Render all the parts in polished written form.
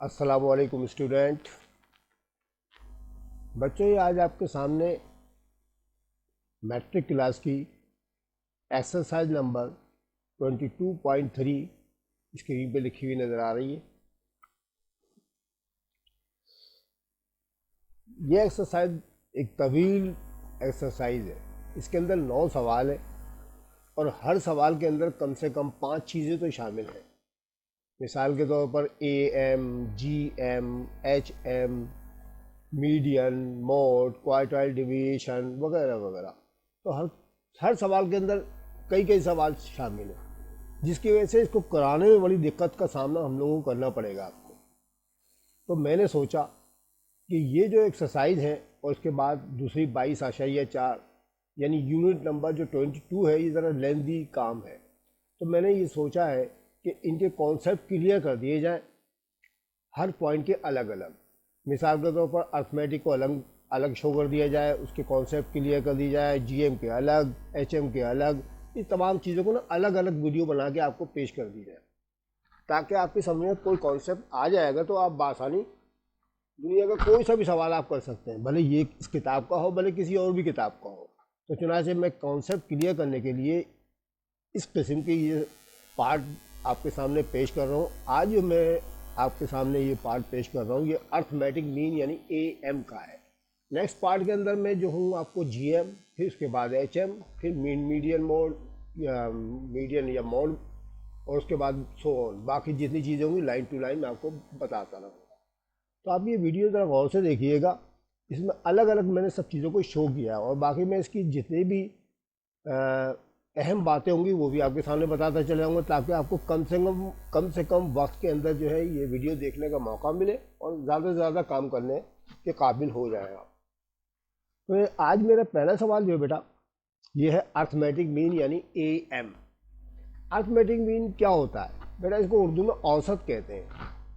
अस्सलाम वालेकुम स्टूडेंट। बच्चों, ये आज आपके सामने मैट्रिक क्लास की एक्सरसाइज नंबर 22.3 स्क्रीन पे लिखी हुई नज़र आ रही है। ये एक्सरसाइज एक तवील एक्सरसाइज है। इसके अंदर 9 सवाल है और हर सवाल के अंदर कम से कम 5 चीज़ें तो शामिल हैं। मिसाल के तौर पर AM, GM, HM, median, mode, quartile deviation वगैरह वगैरह। तो हर सवाल के अंदर कई कई सवाल शामिल हैं, जिसकी वजह से इसको कराने में बड़ी दिक्कत का सामना हम लोगों को करना पड़ेगा आपको। तो मैंने सोचा कि ये जो एक्सरसाइज है और इसके बाद दूसरी 22.4 यानी यूनिट नंबर जो 22 है, ये ज़रा लेंदी काम है। तो मैंने ये सोचा है कि इनके कॉन्सेप्ट क्लियर कर दिए जाएँ हर पॉइंट के अलग अलग। मिसाल के तौर पर अर्थमेटिक को अलग अलग शो कर दिया जाए, उसके कॉन्सेप्ट क्लियर कर दी जाए, GM के अलग, HM के अलग। इस तमाम चीज़ों को ना अलग अलग वीडियो बना के आपको पेश कर दी जाए, ताकि आपकी समझ में कोई कॉन्सेप्ट आ जाएगा तो आप बासानी दुनिया का कोई सा भी सवाल आप कर सकते हैं, भले ये इस किताब का हो, भले किसी और भी किताब का हो। तो चुनाचे मैं कॉन्सेप्ट क्लियर करने के लिए इस किस्म के ये पार्ट आपके सामने पेश कर रहा हूँ। आज जो मैं आपके सामने ये पार्ट पेश कर रहा हूँ, ये अर्थमेटिक मीन यानी AM का है। नेक्स्ट पार्ट के अंदर मैं जो हूँ आपको GM, फिर उसके बाद HM, फिर मीडियन मोड या मोड, और उसके बाद सो ऑन। बाकी जितनी चीज़ें होंगी लाइन टू लाइन मैं आपको बताता रहूँगा। तो आप ये वीडियो ज़रा गौर से देखिएगा। इसमें अलग अलग मैंने सब चीज़ों को शो किया है और बाकी मैं इसकी जितनी भी अहम बातें होंगी वो भी आपके सामने बताता चले जाऊँगा, ताकि आपको कम से कम वक्त के अंदर जो है ये वीडियो देखने का मौका मिले और ज़्यादा से ज़्यादा काम करने के काबिल हो जाए आप। तो आज मेरा पहला सवाल जो है बेटा, ये है अर्थमेटिक मीन यानी AM। अर्थमेटिक मीन क्या होता है बेटा? इसको उर्दू में औसत कहते हैं,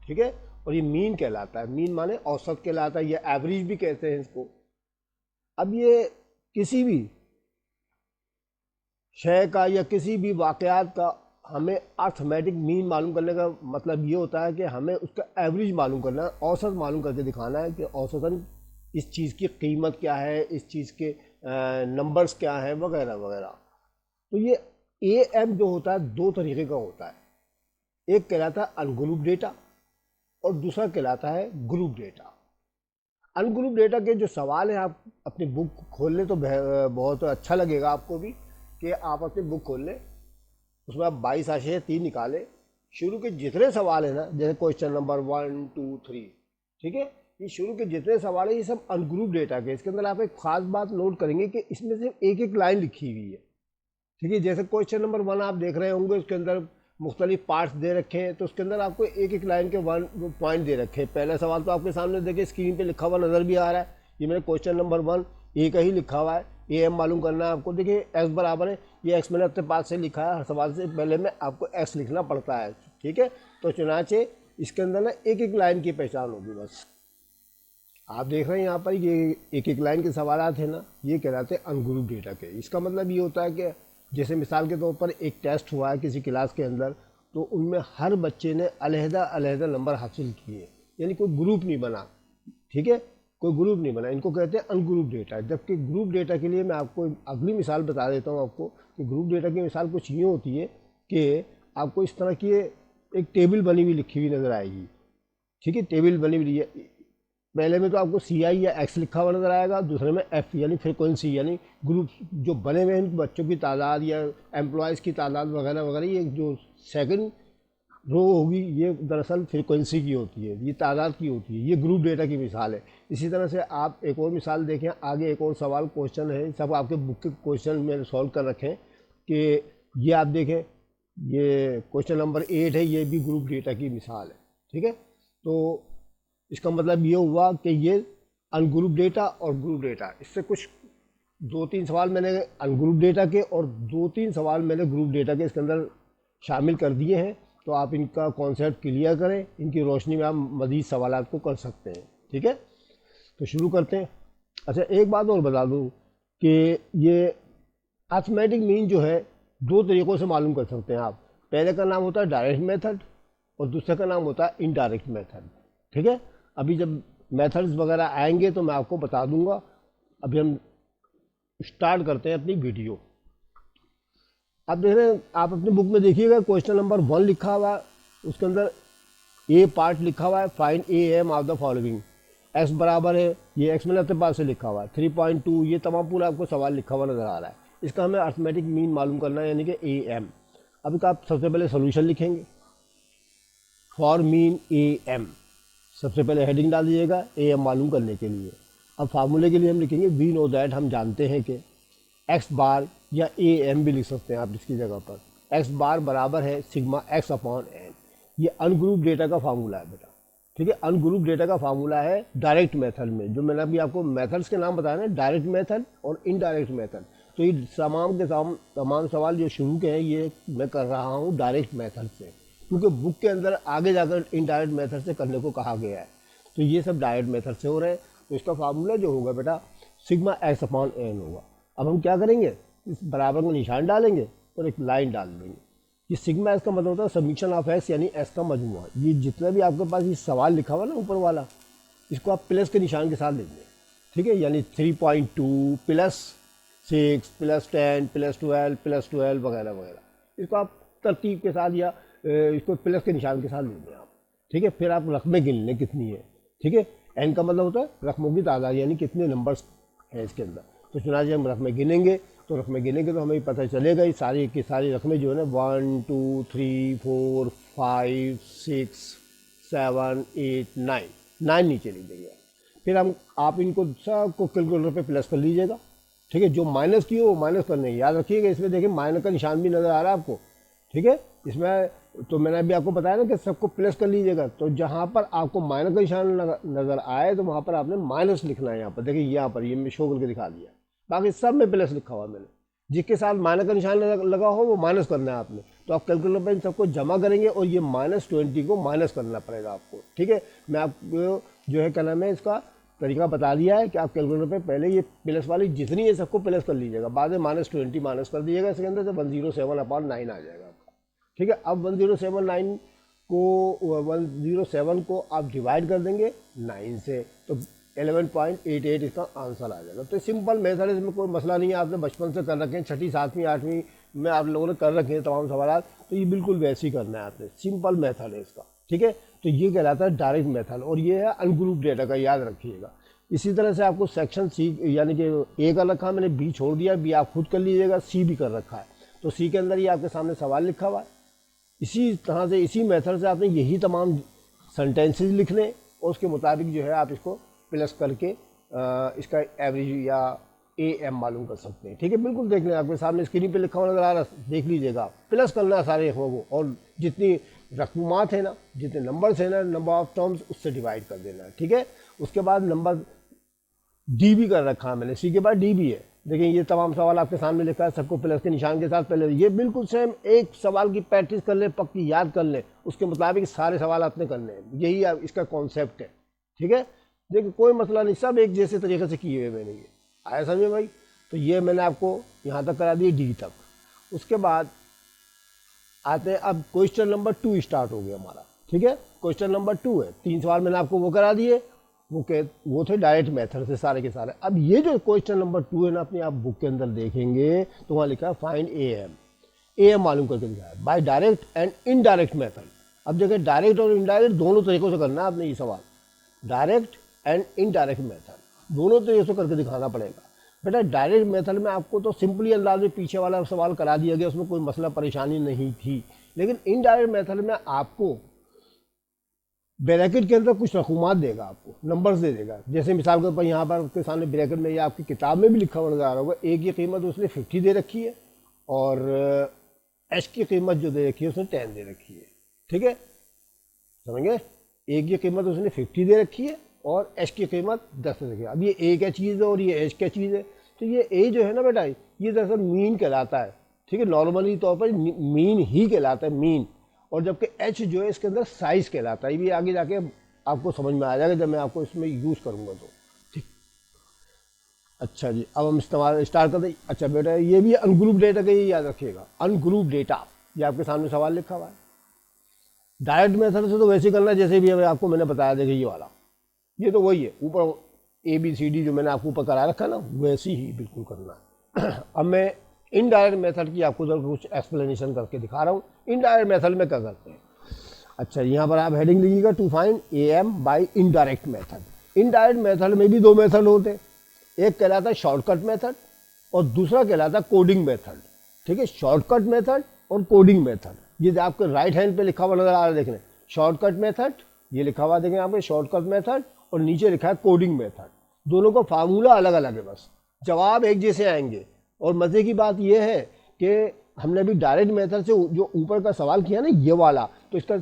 ठीक है। और ये मीन कहलाता है, मीन माने औसत कहलाता है, या एवरेज भी कहते हैं इसको। अब ये किसी भी शय का या किसी भी वाक़यात का हमें अर्थमेटिक मीन मालूम करने का मतलब ये होता है कि हमें उसका एवरेज मालूम करना है, औसत मालूम करके दिखाना है कि औसतन इस चीज़ की कीमत क्या है, इस चीज़ के नंबर्स क्या हैं वगैरह वगैरह। तो ये AM जो होता है दो तरीके का होता है। एक कहलाता है अनग्रुप डेटा और दूसरा कहलाता है ग्रुप डेटा। अनग्रुप डेटा के जो सवाल हैं, आप अपनी बुक खोल लें तो बहुत अच्छा लगेगा आपको भी कि आप अपनी बुक खोल लें, उसमें आप 22.3 निकालें। शुरू के जितने सवाल हैं ना, जैसे क्वेश्चन नंबर 1, 2, 3, ठीक है, ये शुरू के जितने सवाल हैं ये सब अनग्रुप डेटा के। इसके अंदर आप एक खास बात नोट करेंगे कि इसमें सिर्फ एक एक लाइन लिखी हुई है, ठीक है। जैसे क्वेश्चन नंबर 1 आप देख रहे होंगे, उसके अंदर मुख्तलिफ पार्ट्स दे रखे हैं, तो उसके अंदर आपको एक एक लाइन के 1 पॉइंट दे रखे हैं। पहला सवाल तो आपके सामने देखिए स्क्रीन पे लिखा हुआ नज़र भी आ रहा है, ये मैंने क्वेश्चन नंबर 1 ए का ही लिखा हुआ है। AM मालूम करना है आपको। देखिए x बराबर है, ये x मैंने अपने पास से लिखा है, हर सवाल से पहले में आपको x लिखना पड़ता है, ठीक है। तो चुनाचे इसके अंदर ना एक एक लाइन की पहचान होगी बस। आप देख रहे हैं यहाँ पर ये एक एक लाइन के सवाल थे ना, ये कहलाते हैं अनग्रुप डेटा के। इसका मतलब ये होता है कि जैसे मिसाल के तौर पर एक टेस्ट हुआ है किसी क्लास के अंदर, तो उनमें हर बच्चे ने अलहदा अलहदा नंबर हासिल किए, यानी कोई ग्रुप नहीं बना, ठीक है, कोई ग्रुप नहीं बना। इनको कहते हैं अनग्रुप डेटा। जबकि ग्रुप डेटा के लिए मैं आपको अगली मिसाल बता देता हूँ आपको कि ग्रुप डेटा की मिसाल कुछ यूँ होती है कि आपको इस तरह की एक टेबल बनी हुई लिखी हुई नज़र आएगी, ठीक है। टेबल बनी हुई है, पहले में तो आपको CI या X लिखा हुआ नज़र आएगा, दूसरे में F यानी फ्रीक्वेंसी, यानी ग्रुप जो बने हुए हैं बच्चों की तादाद या एम्प्लॉयज़ की तादाद वगैरह वगैरह। ये जो सेकंड रो होगी ये दरअसल फ्रीक्वेंसी की होती है, ये तादाद की होती है। ये ग्रुप डेटा की मिसाल है। इसी तरह से आप एक और मिसाल देखें, आगे एक और सवाल क्वेश्चन है, सब आपके बुक के क्वेश्चन में सॉल्व कर रखें कि ये आप देखें, ये क्वेश्चन नंबर 8 है, ये भी ग्रुप डेटा की मिसाल है, ठीक है। तो इसका मतलब ये हुआ कि ये अनग्रुप डेटा और ग्रुप डेटा, इससे कुछ 2-3 सवाल मैंने अनग्रुप डेटा के और 2-3 सवाल मैंने ग्रुप डेटा के इसके अंदर शामिल कर दिए हैं। तो आप इनका कॉन्सेप्ट क्लियर करें, इनकी रोशनी में आप मज़ीद सवालात को कर सकते हैं, ठीक है। तो शुरू करते हैं। अच्छा, एक बात और बता दूँ कि ये अर्थमेटिक मीन जो है 2 तरीक़ों से मालूम कर सकते हैं आप। पहले का नाम होता है डायरेक्ट मेथड और दूसरे का नाम होता है इनडायरेक्ट मेथड। ठीक है, अभी जब मेथड्स वगैरह आएंगे तो मैं आपको बता दूंगा। अभी हम स्टार्ट करते हैं अपनी वीडियो। आप देख रहे हैं, आप अपनी बुक में देखिएगा क्वेश्चन नंबर 1 लिखा हुआ है, उसके अंदर ए पार्ट लिखा हुआ है, find A M of the following. X बराबर है, ये एक्स मैंने अपने पास से लिखा हुआ है 3.2, ये तमाम पूरा आपको सवाल लिखा हुआ नजर आ रहा है। इसका हमें अर्थमेटिक मीन मालूम करना है, यानी कि ए एम। अभी का आप सबसे पहले सोल्यूशन लिखेंगे फॉर मीन ए एम। सबसे पहले हेडिंग डाल दीजिएगा ए एम मालूम करने के लिए। अब फार्मूले के लिए हम लिखेंगे वी नो दैट, हम जानते हैं कि एक्स बार या ए एम भी लिख सकते हैं आप इसकी जगह पर। एक्स बार बराबर है सिग्मा एक्स अपॉन एन। ये अनग्रुप डेटा का फार्मूला है बेटा, ठीक है। अनग्रुप डेटा का फार्मूला है डायरेक्ट मेथड में, जो मैंने अभी आपको मेथड्स के नाम बताया ना, डायरेक्ट मेथड और इनडायरेक्ट मेथड। तो ये तमाम सवाल जो शुरू के हैं ये मैं कर रहा हूँ डायरेक्ट मेथड से, क्योंकि बुक के अंदर आगे जाकर इनडायरेक्ट मेथड से करने को कहा गया है। तो ये सब डायरेक्ट मेथड से हो रहे हैं। तो इसका फार्मूला जो होगा बेटा सिग्मा एक्स अपॉन एन होगा। अब हम क्या करेंगे, इस बराबर का निशान डालेंगे और एक लाइन डाल देंगे। ये सिग्मा एक्स का मतलब होता है समीशन ऑफ एक्स, यानी एक्स का मजमूआ। ये जितना भी आपके पास ये सवाल लिखा हुआ ना ऊपर वाला, इसको आप प्लस के निशान के साथ लिख दें, ठीक है। यानी 3.2 प्लस 6 प्लस 10 प्लस 12 वगैरह वगैरह, इसको आप तरतीब के साथ या इसको प्लस के निशान के साथ लिख दें आप, ठीक है। फिर आप रकमें गिन लें कितनी है, ठीक है। एन का मतलब होता है रकमों की तादाद, यानी कितने नंबर्स हैं इसके अंदर। तो चुनाचे हम रकमें गिनेंगे, तो रकमें गिनेंगे तो हमें पता चलेगा ये सारी की सारी रकमें जो है ना 1 2 3 4 5 6 7 8 9 नीचे लिख देंगे। फिर आप इनको सबको कैलकुलेटर पे प्लस कर लीजिएगा, ठीक है। जो माइनस की हो वो माइनस करने हैं, याद रखिएगा। इसमें देखिए माइनस का निशान भी नज़र आ रहा है आपको, ठीक है। इसमें तो मैंने अभी आपको बताया ना कि सबको प्लस कर लीजिएगा। तो जहाँ पर आपको माइनस का निशान नज़र आए तो वहाँ पर आपने माइनस लिखना है। यहाँ पर देखिए, यहाँ पर ये मैं शो करके दिखा दिया, बाकी सब में प्लस लिखा हुआ मैंने। जिसके साथ माइनस का निशान लगा हो वो माइनस करना है आपने। तो आप कैलकुलेटर पर इन सबको जमा करेंगे और ये -20 को माइनस करना पड़ेगा आपको, ठीक है। मैं आपको जो है क्या नाम है इसका तरीका बता दिया है कि आप कैलकुलेटर पे पहले ये प्लस वाली जितनी है सबको प्लस कर लीजिएगा, बाद में -20 माइनस कर दीजिएगा। इसके अंदर से 107/9 आ जाएगा आपका, ठीक है। अब 107 को आप डिवाइड कर देंगे 9 से, तो 11.88 इसका आंसर आ जाएगा। तो सिंपल मेथड है, इसमें कोई मसला नहीं है। आपने बचपन से कर रखे हैं, 6ठी 7वीं 8वीं में आप लोगों ने कर रखे हैं तमाम सवाल, तो ये बिल्कुल वैसे ही करना है आपने। सिंपल मेथड है इसका, ठीक है। तो ये कहलाता है डायरेक्ट मेथड, और ये है अनग्रुप डेटा का, याद रखिएगा। इसी तरह से आपको सेक्शन सी यानी कि ए कर रखा है मैंने, बी छोड़ दिया, बी आप खुद कर लीजिएगा, सी भी कर रखा है। तो सी के अंदर ये आपके सामने सवाल लिखा हुआ है। इसी तरह से इसी मेथड से आपने यही तमाम सेंटेंसेस लिखने और उसके मुताबिक जो है आप इसको प्लस करके इसका एवरेज या ए एम मालूम कर सकते हैं, ठीक है। बिल्कुल देख लें, आपके सामने स्क्रीन पे लिखा हुआ नजर आ रहा है, देख लीजिएगा। प्लस करना है सारे रकमों को, और जितनी रकमात है ना, जितने नंबर्स है ना, नंबर ऑफ टर्म्स, उससे डिवाइड कर देना है, ठीक है। उसके बाद नंबर डी भी कर रखा है मैंने, सी के बाद डी भी है। देखिए ये तमाम सवाल आपके सामने लिखा है, सबको प्लस के निशान के साथ पहले ये बिल्कुल सेम एक सवाल की प्रैक्टिस कर लें, पक्की याद कर लें, उसके मुताबिक सारे सवाल आपने करने हैं। यही इसका कॉन्सेप्ट है, ठीक है। देखिए कोई मसला नहीं, सब एक जैसे तरीके से किए हुए मैंने, ये आया समझे भाई। तो ये मैंने आपको यहाँ तक करा दिए डी तक। उसके बाद आते हैं, अब क्वेश्चन नंबर 2 स्टार्ट हो गया हमारा, ठीक है। क्वेश्चन नंबर 2 है, 3 सवाल मैंने आपको वो करा दिए, वो थे डायरेक्ट मेथड से सारे के सारे। अब ये जो क्वेश्चन नंबर 2 है ना, अपनी आप बुक के अंदर देखेंगे तो वहाँ लिखा है फाइंड ए एम मालूम करके दिखा है by direct and indirect method. अब देखिए डायरेक्ट और इनडायरेक्ट दोनों तरीकों से करना है आपने ये सवाल, डायरेक्ट एंड इनडायरेक्ट मेथड दोनों तरीके से करके दिखाना पड़ेगा बेटा। डायरेक्ट मेथड में आपको तो सिंपली अंदाज में पीछे वाला सवाल करा दिया गया, उसमें कोई मसला परेशानी नहीं थी। लेकिन इनडायरेक्ट मेथड में आपको ब्रैकेट के अंदर कुछ रकूमात देगा, आपको नंबर्स दे देगा। जैसे मिसाल के ऊपर यहाँ पर आपके सामने ब्रैकेट में या आपकी किताब में भी लिखा हुआ नजर आ रहा होगा, ए की कीमत उसने 50 दे रखी है और एच की कीमत जो दे रखी है उसने 10 दे रखी है, ठीक है, समझेंगे। ए की कीमत उसने 50 दे रखी है और एच की कीमत 10 दे रखी है। अब ये ए क्या चीज़ है और ये एच क्या चीज़ है, तो ये ए जो है ना बेटा, ये दरअसल मीन कहलाता है, ठीक है। नॉर्मली तौर पर मीन ही कहलाता है, मीन। और जबकि एच जो है इसके अंदर साइज कहलाता है। ये भी आगे जाके आपको समझ में आ जाएगा जब मैं आपको इसमें यूज़ करूँगा तो, ठीक। अच्छा जी, अब हम इस्तेमाल स्टार्ट करते हैं। अच्छा बेटा, ये भी अनग्रुप डेटा का, ये याद रखिएगा, अनग्रुप डेटा। ये आपके सामने सवाल लिखा हुआ है, डायरेक्ट मेथड से तो वैसे करना है जैसे भी अभी आपको मैंने बताया, देखिए ये वाला, ये तो वही है, ऊपर ABCD जो मैंने आपको ऊपर करा रखा है ना, वैसे ही बिल्कुल करना है। अब मैं इनडायरेक्ट मेथड की आपको उधर कुछ एक्सप्लेनेशन करके दिखा रहा हूँ। इनडायरेक्ट मेथड में क्या करते हैं? अच्छा, यहाँ पर आप हेडिंग लिखिएगा, to find AM by indirect method. Indirect method में भी दो मेथड होते हैं, एक कहलाता है शॉर्टकट मेथड और दूसरा कहलाता है कोडिंग मेथड। ठीक है, शॉर्टकट मेथड और कोडिंग मेथड, ये आपके राइट हैंड पे लिखा हुआ नजर आ रहा है, देखने शॉर्टकट मेथड, ये लिखा हुआ देखें यहाँ पे शॉर्टकट मेथड, और नीचे लिखा है कोडिंग मेथड। दोनों का फार्मूला अलग अलग है, बस जवाब एक जैसे आएंगे। और मज़े की बात यह है कि हमने अभी डायरेक्ट मेथड से जो ऊपर का सवाल किया ना, ये वाला, तो इसका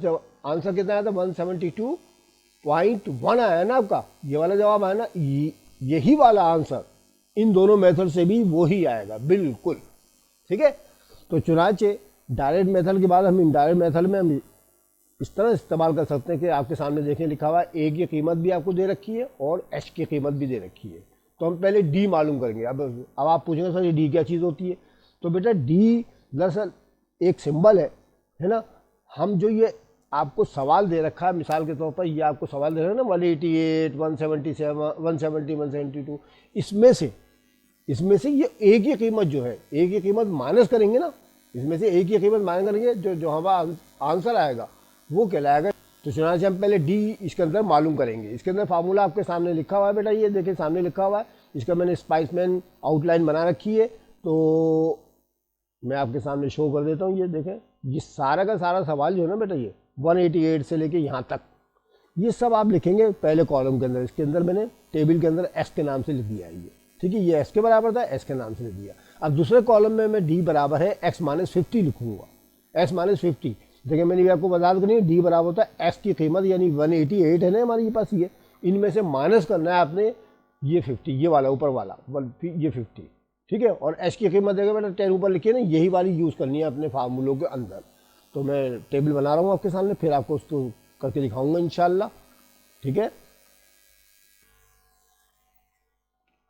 आंसर कितना आया था? 172.1 आया ना आपका, ये वाला जवाब आया ना, यही वाला आंसर इन दोनों मेथड से भी वही आएगा बिल्कुल। ठीक है, तो चुनाचे डायरेक्ट मेथड के बाद हम इनडायरेक्ट मेथड में हम इस तरह इस्तेमाल कर सकते हैं कि आपके सामने देखें लिखा हुआ है ए की कीमत भी आपको दे रखी है और एच की कीमत भी दे रखी है। तो हम पहले डी मालूम करेंगे। अब आप पूछेंगे सर ये डी क्या चीज़ होती है? तो बेटा डी दरअसल एक सिंबल है ना। हम जो ये आपको सवाल दे रखा है, मिसाल के तौर पर ये आपको सवाल दे रहे हैं ना 188, 177, 170, 172, इसमें से ये ए की कीमत जो है, ए की कीमत माइनस करेंगे ना, इसमें से ए की कीमत माइनस करेंगे, जो हमारा आंसर आएगा वो कहलाएगा। तो चुनाव से हम पहले डी इसके अंदर मालूम करेंगे। इसके अंदर फार्मूला आपके सामने लिखा हुआ है बेटा, ये देखिए सामने लिखा हुआ है, इसका मैंने स्पाइसमैन आउटलाइन बना रखी है, तो मैं आपके सामने शो कर देता हूँ। ये देखें, ये सारा का सारा सवाल जो है ना बेटा, ये 188 से लेके यहाँ तक, ये सब आप लिखेंगे पहले कॉलम के अंदर। इसके अंदर मैंने टेबल के अंदर एस के नाम से लिख दिया है ये, ठीक है, ये एस के बराबर था, एस के नाम से लिख दिया। अब दूसरे कॉलम में मैं डी बराबर है x-50 लिखूंगा, x-50। देखिए मैंने ये आपको बता दूँ, डी बराबर होता है एस की कीमत यानी 188 है ना हमारे पास, ये इनमें से माइनस करना है आपने ये 50, ये वाला ऊपर वाला ये 50, ठीक है। और एच की कीमत देखिए बेटा 10 ऊपर लिखिए ना, यही वाली यूज़ करनी है अपने फार्मूलों के अंदर। तो मैं टेबल बना रहा हूँ आपके सामने, फिर आपको उसको करके दिखाऊंगा इंशाल्लाह, ठीक है।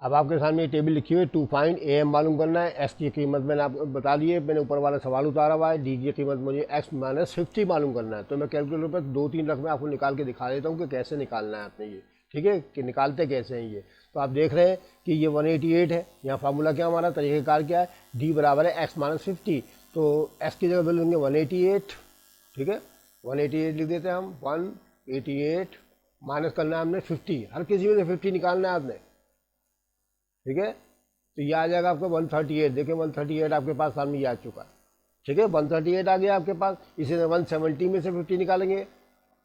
अब आपके सामने टेबल लिखी हुई है, टू फाइंड AM मालूम करना है, एस की कीमत मैंने आपको बता दी है, मैंने ऊपर वाला सवाल उतारा हुआ है, डी की कीमत मुझे x-50 मालूम करना है। तो मैं कैलकुलेटर पर 2-3 रकमें आपको निकाल के दिखा देता हूँ कि कैसे निकालना है आपने ये, ठीक है, कि निकालते कैसे हैं ये। तो आप देख रहे हैं कि ये 188 है, यहाँ फार्मूला क्या हमारा तरीक़ेकार क्या है, डी बराबर है x-50, तो एस की जगह लेंगे 188, ठीक है, 188 लिख देते हैं हम, 188 माइनस करना है हमने 50, हर किसी में से 50 निकालना है आपने, ठीक है। तो ये आ जाएगा आपको 138, देखिए 138 आपके पास सामने ये आ चुका है, ठीक है, 138 आ गया आपके पास। इसी तरह 170 में से 50 निकालेंगे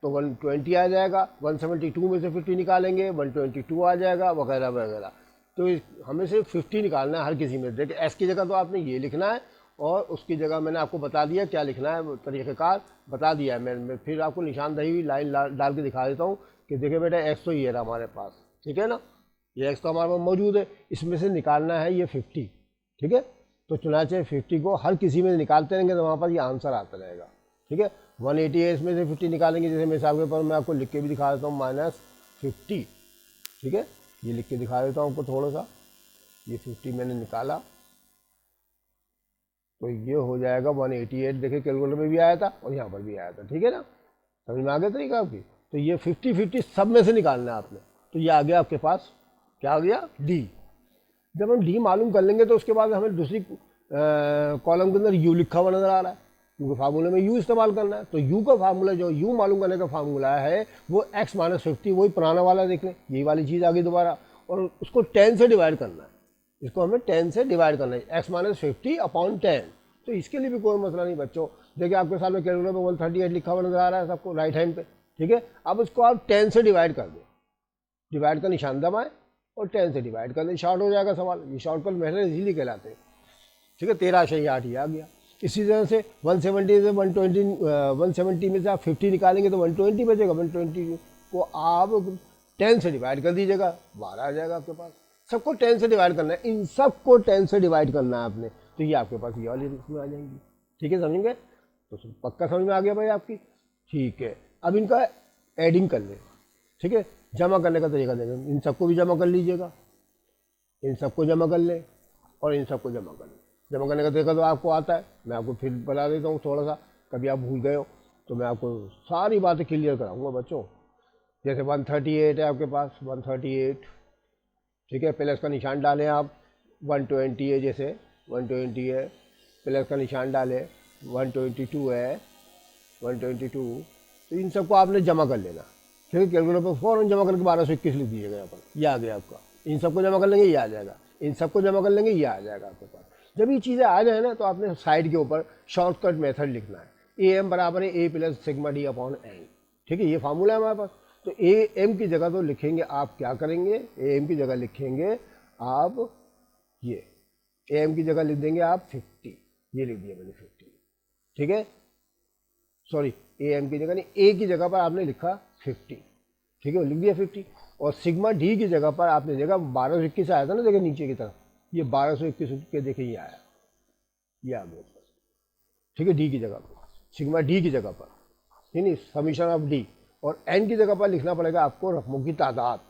तो 120 आ जाएगा, 172 में से 50 निकालेंगे 122 आ जाएगा, वगैरह वगैरह। तो हमें सिर्फ 50 निकालना है हर किसी में। देखिए एस की जगह तो आपने ये लिखना है और उसकी जगह मैंने आपको बता दिया क्या लिखना है, तरीक़ेकार बता दिया है। मैं फिर आपको निशानदही हुई लाइन डाल के दिखा देता हूँ कि देखिए बेटा एक्स तो ये रहा हमारे पास, ठीक है ना, ये एक्स तो हमारे पास मौजूद है, इसमें से निकालना है ये 50, ठीक है। तो चुनाचे 50 को हर किसी में निकालते रहेंगे तो वहाँ पर ये आंसर आता रहेगा, ठीक है। 188 इसमें से 50 निकालेंगे, जैसे मिसाल के पर मैं आपको लिख के भी दिखा देता हूँ -50, ठीक है, ये लिख के दिखा देता हूँ आपको थोड़ा सा, ये 50 मैंने निकाला तो ये हो जाएगा 188, देखिए कैलकुलेटर में भी आया था और यहाँ पर भी आया था, ठीक है ना, समझ में आ गया तरीका आपकी। तो ये 50-50 सब में से निकालना है आपने, तो ये आ गया आपके पास, क्या आ गया, डी। जब हम डी मालूम कर लेंगे तो उसके बाद हमें दूसरी कॉलम के अंदर यू लिखा हुआ नजर आ रहा है, क्योंकि फार्मूले में यू इस्तेमाल करना है। तो यू का फार्मूला, जो यू मालूम करने का फार्मूला है वो x-50, वही पुराना वाला देख लें, यही वाली चीज़ आ गई दोबारा, और उसको 10 से डिवाइड करना है, इसको हमें 10 से डिवाइड करना है, x-50/10। तो इसके लिए भी कोई मसला नहीं बच्चों, देखिए आपके सामने कैलकुलेटर में 138 लिखा हुआ नजर आ रहा है सबको राइट हैंड पे, ठीक है। अब उसको आप 10 से डिवाइड कर दें, डिवाइड का निशान दबाएं और 10 से डिवाइड कर दें, शॉर्ट हो जाएगा सवाल। ये शॉर्टकट मेथड इजीली कहलाते हैं, ठीक है। 13/8 ये आ गया। इसी तरह से 170 से 120, 170 में से आप 50 निकालेंगे तो 120 बचेगा, 120 को आप 10 से डिवाइड कर दीजिएगा, 12 आ जाएगा आपके पास। सबको 10 से डिवाइड करना है, इन सबको 10 से डिवाइड करना है आपने, तो ये आपके पास ये वाली इसमें आ जाएंगी, ठीक है, समझेंगे। तो पक्का समझ में आ गया भाई आपकी, ठीक है। अब इनका एडिंग कर ले, ठीक है, जमा करने का तरीका देखें, इन सबको भी जमा कर लीजिएगा, इन सबको जमा कर लें और इन सबको जमा कर लें। जमा करने का तरीका तो आपको आता है, मैं आपको फिर बता देता हूँ थोड़ा सा, कभी आप भूल गए हो। तो मैं आपको सारी बातें क्लियर कराऊंगा बच्चों। जैसे 138 है आपके पास, 138, ठीक है, प्लस का निशान डालें आप। 120 है, जैसे 120 है, प्लस का निशान डालें। 122 है, 122, तो इन सबको आपने जमा कर लेना। ठीक है, कैलकुलेटर पर फ़ौरन जमा करके 1221 लिख दीजिएगा यहाँ पर, ये आ गया आपका। इन सबको जमा कर लेंगे, ये आ जाएगा। इन सबको जमा कर लेंगे, ये आ जाएगा आपके पास। जब ये चीज़ें आ जाए ना, तो आपने साइड के ऊपर शॉर्टकट मेथड लिखना है। ए एम बराबर है A plus sigma D upon N. ठीक है, ये फार्मूला है हमारे पास। तो ए एम की जगह तो लिखेंगे आप, क्या करेंगे, ए एम की जगह लिखेंगे आप ये, ए एम की जगह लिख देंगे आप 50, ये लिख दिया मैंने 50। ठीक है, सॉरी, ए एम की जगह नहीं, ए की जगह पर आपने लिखा 50। ठीक है, लिख दिया 50। और सिग्मा डी की जगह पर आपने देखा 1221 आया था ना, देखिए नीचे की तरफ, ये 1221 के देखिए ये आया, ये आ गया। ठीक है, डी की जगह पर, सिग्मा डी की जगह पर, ठीक नहीं, समीशन ऑफ डी। और एन की जगह पर लिखना पड़ेगा आपको रकमों की तादाद।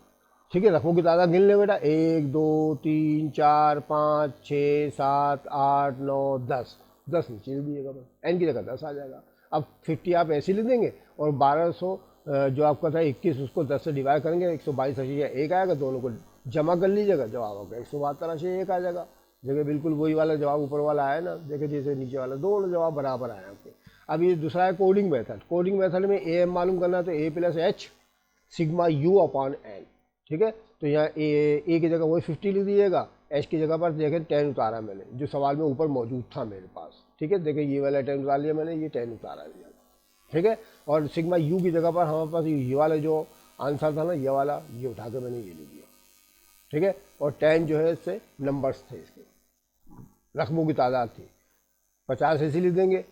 ठीक है, रकमों की तादाद गिन ले बेटा, 1 2 3 4 5 6 7 8 9 10, 10 नीचे लिख दीजिएगा, एन की जगह 10 आ जाएगा। अब 50 आप ऐसे लिख देंगे, और 1200 जो आपका था 21, उसको 10 से डिवाइड करेंगे, 122 आएगा, दोनों को जमा कर लीजिएगा, जवाब होगा 172 आ जाएगा। देखिए बिल्कुल वही वाला जवाब ऊपर वाला आया ना, देखिए जैसे नीचे वाला, दोनों जवाब बराबर आए आपके। अब ये दूसरा है कोडिंग मेथड। कोडिंग मेथड में ए एम मालूम करना, तो A plus H sigma U upon N. ठीक है, तो यहाँ ए की जगह वही 50 लिख दीजिएगा, एच की जगह पर देखें 10 उतारा मैंने, जो सवाल में ऊपर मौजूद था मेरे पास। ठीक है, देखिए ये वाला 10 उतार लिया मैंने, ये 10 उतारा लिया। ठीक है, और सिग्मा यू की जगह पर हमारे पास ये वाला जो आंसर था ना, ये वाला, ये उठा के मैंने ये लिख दिया। ठीक है, और 10 जो है इससे नंबर्स थे, इसके रकमों की तादाद थी। 50 ऐसे लिख देंगे,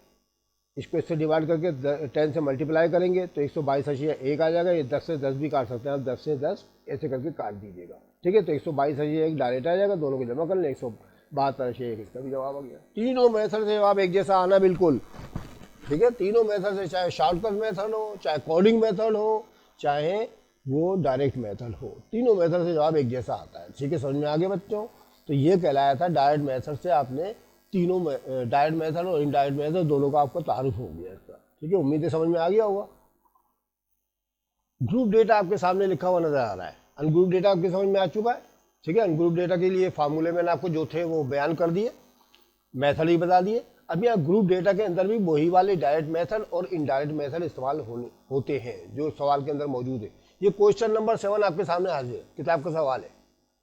इसको इससे डिवाइड करके 10 से मल्टीप्लाई करेंगे, तो 122 आ जाएगा। ये 10 से 10 भी काट सकते हैं आप, 10 से 10 ऐसे करके काट दीजिएगा। ठीक है, तो 122 डायरेक्ट आ जाएगा, दोनों को जमा कर लें, 172 इसका भी जवाब आ गया। तीनों मेथड से जवाब एक जैसा आना बिल्कुल। ठीक है, तीनों मेथड से, चाहे शॉर्टकट मेथड हो, चाहे कोडिंग मेथड हो, चाहे वो डायरेक्ट मेथड हो, तीनों मेथड से जवाब एक जैसा आता है। ठीक है, समझ में आ गया बच्चों। तो ये कहलाया था डायरेक्ट मेथड से आपने तीनों में, डायरेक्ट मेथड और इनडायरेक्ट मेथड दोनों का आपका तारुफ हो गया इसका। ठीक है, उम्मीद है समझ में आ गया होगा। ग्रुप डेटा आपके सामने लिखा हुआ नजर आ रहा है, अनग्रुप डेटा आपके समझ में आ चुका है। ठीक है, अनग्रुप डेटा के लिए फार्मूले मैंने आपको जो थे वो बयान कर दिए, मेथड ही बता दिए। अब यहाँ ग्रुप डेटा के अंदर भी वही वाले डायरेक्ट मेथड और इनडायरेक्ट मेथड इस्तेमाल होते हैं जो सवाल के अंदर मौजूद है। ये क्वेश्चन नंबर 7 आपके सामने हाजिर है, किताब का सवाल है।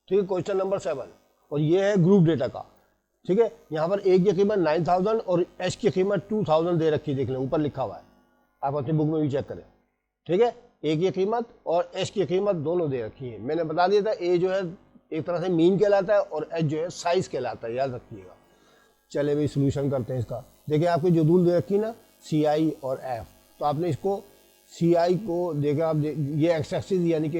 ठीक है, क्वेश्चन नंबर 7, और ये है ग्रुप डेटा का। ठीक है, यहाँ पर ए की कीमत 9000 और एच की कीमत 2000 दे रखी है, देख लें ऊपर लिखा हुआ है, आप अपनी बुक में भी चेक करें। ठीक है, ए की कीमत और एच की कीमत दोनों दे रखी है। मैंने बता दिया था, ए जो है एक तरह से मीन कहलाता है और एच जो है साइज कहलाता है, याद रखिएगा। चले भाई सोल्यूशन करते हैं इसका। देखिए आपकी जो दूल दे रखी ना सी आई और एफ, तो आपने इसको सी आई को देखा, आप ये एक्स एक्सिस यानी कि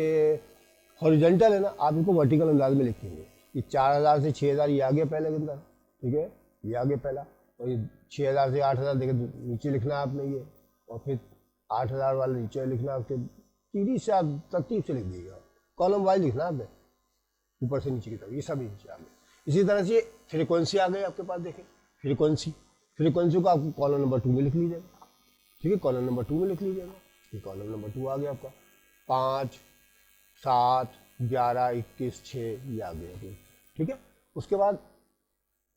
हॉरिजॉन्टल है ना, आप इसको वर्टिकल अंदाज में लिखेंगे। ये 4000 से 6000 ये आ गया पहले के अंदर। ठीक है, ये आगे पहला, और ये 6000 से 8000 देखे नीचे लिखना है आपने ये, और फिर 8000 वाला नीचे लिखना, फिर 30 से आप तरतीब से लिख दीजिएगा, कॉलम वाइज लिखना आपने ऊपर से नीचे की तरफ, ये सब नीचे आ गए। इसी तरह से फ्रीक्वेंसी आ गई आपके पास, देखें फ्रीक्वेंसी को आपको कॉलम नंबर 2 में लिख लीजिएगा। ठीक है, कॉलम नंबर 2 में लिख लीजिएगा, ये कॉलम नंबर 2 आ गया आपका। 5 7 11 21 6 ये आ गया। ठीक है, उसके बाद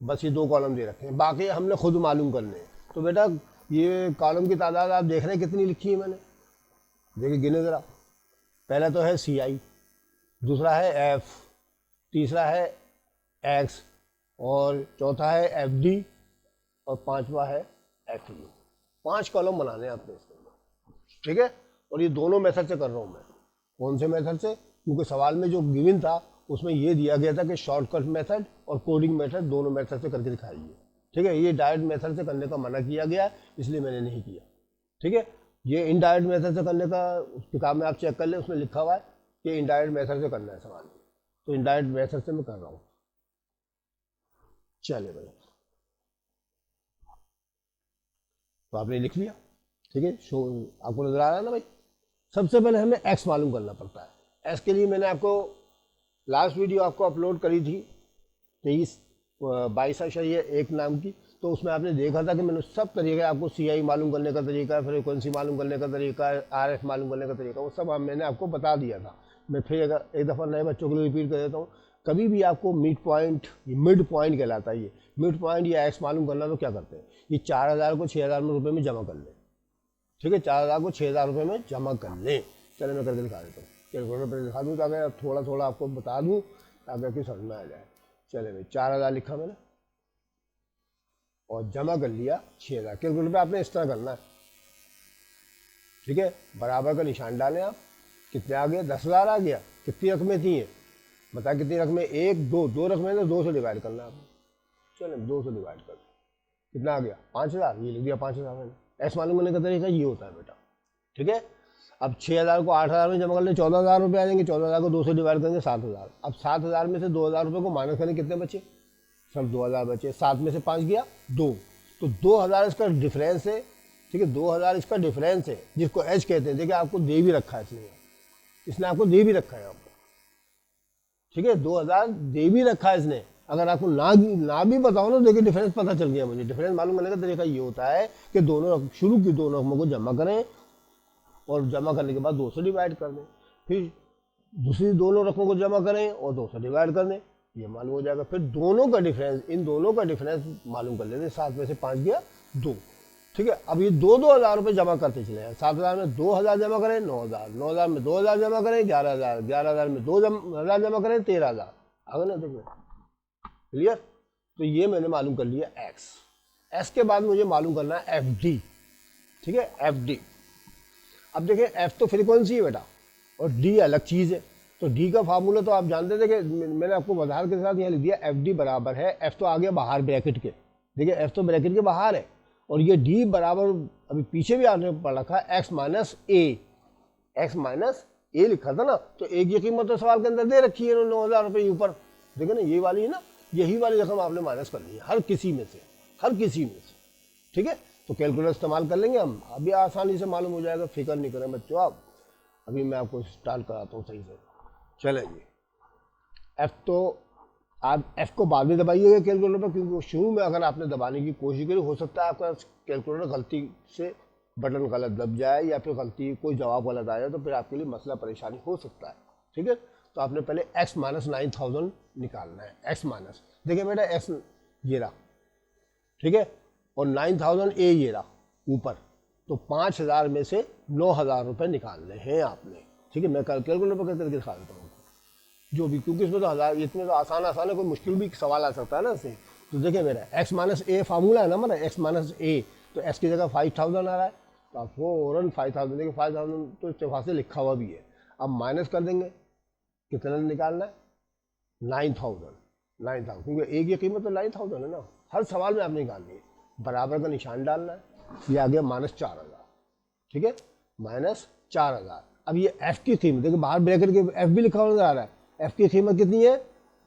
बस ये 2 कॉलम दे रखे हैं, बाकी हमने खुद मालूम करने हैं। तो बेटा ये कॉलम की तादाद आप देख रहे हैं कितनी लिखी है मैंने, देखिए गिने ज़रा। पहला तो है सी आई, दूसरा है एफ, तीसरा है एक्स, और चौथा है एफ डी, और पांचवा है एफ यू। 5 कॉलम बनाने हैं आपने इसके अंदर। ठीक है, और ये दोनों मेथड से कर रहा हूँ मैं। कौन से मेथड से? क्योंकि सवाल में जो गिवन था उसमें ये दिया गया था कि शॉर्टकट मेथड और कोडिंग मेथड दोनों मेथड से करके दिखाइए। ठीक है, ये डायरेक्ट मेथड से करने का मना किया गया, इसलिए मैंने नहीं किया। ठीक है, ये इनडायरेक्ट मेथड से करने का किताब में आप चेक कर लें, उसमें लिखा हुआ है कि इनडायरेक्ट मेथड से करना है सवाल, तो इनडायरेक्ट मेथड से मैं कर रहा हूँ। चलिए भाई, तो आपने लिख लिया। ठीक है, शो आपको नजर आ रहा है ना भाई। सबसे पहले हमें एक्स मालूम करना पड़ता है। एक्स के लिए मैंने आपको लास्ट वीडियो आपको अपलोड करी थी 23 22 1 नाम की, तो उसमें आपने देखा था कि मैंने सब तरीके आपको CI मालूम करने का तरीका, फ्रीक्वेंसी मालूम करने का तरीका, RF मालूम करने का तरीका, वो सब मैंने आपको बता दिया था। मैं फिर एक दफ़ा नए बच्चों के लिए रिपीट कर देता हूँ। कभी भी आपको मिड पॉइंट कहलाता है, ये मिड पॉइंट या एक्स मालूम करना, तो क्या करते हैं, ये 4000 को 6000 रुपये में जमा कर लें। ठीक है, 4000 को 6000 रुपये में जमा कर लें। चले मैं करके दिखा देता हूँ, कैलकुलेटर पर दिखा दूँ ताकि थोड़ा थोड़ा आपको बता दूँ ताकि आपकी समझ में आ जाए। चले भाई 4000 लिखा मैंने और जमा कर लिया 6000। कैलकुलेटर पे आपने इस तरह करना है। ठीक है, बराबर का निशान डालें आप। कितने आ गए, 10,000 आ गया। कितनी रकमें थी ये बता, कितनी रकमें, 1 2 2 रकमें, तो 2 से डिवाइड करना है आपने। चलो 2 से डिवाइड कर, कितना आ गया, 5000। ये लिख दिया 5000 मैंने। ऐसा मालूम करने का तरीका ये होता है बेटा। ठीक है, अब 6000 को 8000 में जमा कर लें, 14000 रुपये आ जाएंगे। 14000 को 2 से डिवाइड करेंगे 7000। अब 7000 में से 2000 रुपये को माइनस करें, कितने बचे, सब 2000 बचे। 7 में से 5 गया 2, तो 2000 इसका डिफरेंस है। ठीक है, 2000 इसका डिफरेंस है, जिसको एच कहते हैं। देखिए आपको दे भी रखा है इसने आपको दे भी रखा है आपको। ठीक है, 2000 दे भी रखा है इसने। अगर आपको ना भी बताओ ना, देखिए डिफरेंस पता चल गया मुझे। डिफरेंस मालूम करने का तरीका ये होता है कि दोनों शुरू की दोनों रकमों को जमा करें और जमा करने के बाद 2 से डिवाइड कर दें। फिर दूसरी दोनों रकमों को जमा करें और 2 से डिवाइड कर दें, ये मालूम हो जाएगा। फिर दोनों का डिफरेंस, इन दोनों का डिफरेंस मालूम कर लेते। 7 में से 5 गया 2। ठीक है, अब ये 2-2 हज़ार रुपये जमा करते चले हैं। 7000 में 2000 जमा करें 9000, 9000 में 2000 जमा करें 11000, 11000 में 2000 जमा करें 13000। आगे ना देखो, क्लियर। तो ये मैंने मालूम कर लिया एक्स के बाद मुझे मालूम करना है FD। ठीक है, FD। अब देखिए F तो फ्रीक्वेंसी है बेटा और D अलग चीज़ है। तो D का फार्मूला तो आप जानते थे कि मैंने आपको उदाहरण के साथ यहाँ लिख दिया। FD बराबर है, F तो आ गया बाहर ब्रैकेट के। देखिए F तो ब्रैकेट के बाहर है और ये D बराबर, अभी पीछे भी आपने पढ़ रखा है, x माइनस ए लिखा था ना। तो एक ये कीमत तो सवाल के अंदर दे रखी है 9000 रुपये ऊपर। देखिए ना, ये वाली है ना, यही वाली रकम आपने माइनस कर ली है हर किसी में से। ठीक है, तो कैलकुलेटर इस्तेमाल कर लेंगे हम, अभी आसानी से मालूम हो जाएगा। फिक्र नहीं करें बच्चों आप, अभी मैं आपको स्टार्ट कराता हूँ सही से। चले जी, F तो आप F को बाद में दबाइएगा कैलकुलेटर पर, क्योंकि शुरू में अगर आपने दबाने की कोशिश करी, हो सकता है आपका कैलकुलेटर गलती से बटन गलत दब जाए या फिर गलती कोई जवाब गलत आ जाए, तो फिर आपके लिए मसला परेशानी हो सकता है। ठीक है, तो आपने पहले x माइनस 9000 निकालना है। x माइनस, देखिए बेटा x ये रहा। ठीक है, और 9000 ए ये रहा ऊपर। तो 5000 में से 9000 रुपये निकालने हैं आपने। ठीक है, मैं कैलकुलेटर पर करके दिखा देता हूँ जो भी, क्योंकि इसमें तो हज़ार, इतने तो आसान है, कोई मुश्किल भी सवाल आ सकता है ना इससे। तो देखिए मेरा x माइनस ए फार्मूला है ना मेरा, x माइनस ए, तो x की जगह 5000 आ रहा है, तो आप फ़ौरन 5000, देखिए 5000 तो इस्तेफा से लिखा हुआ भी है। अब माइनस कर देंगे, कितना निकालना है, 9000, क्योंकि एक ये कीमत तो 9000 है ना। हर सवाल में आपने निकालनी है, बराबर का निशान डालना है। ये आ गया -4000। ठीक है, -4000। अब ये F की कीमत, देखिए बाहर ब्रैकेट के F भी लिखा हुआ आ रहा है। F की कीमत कितनी है,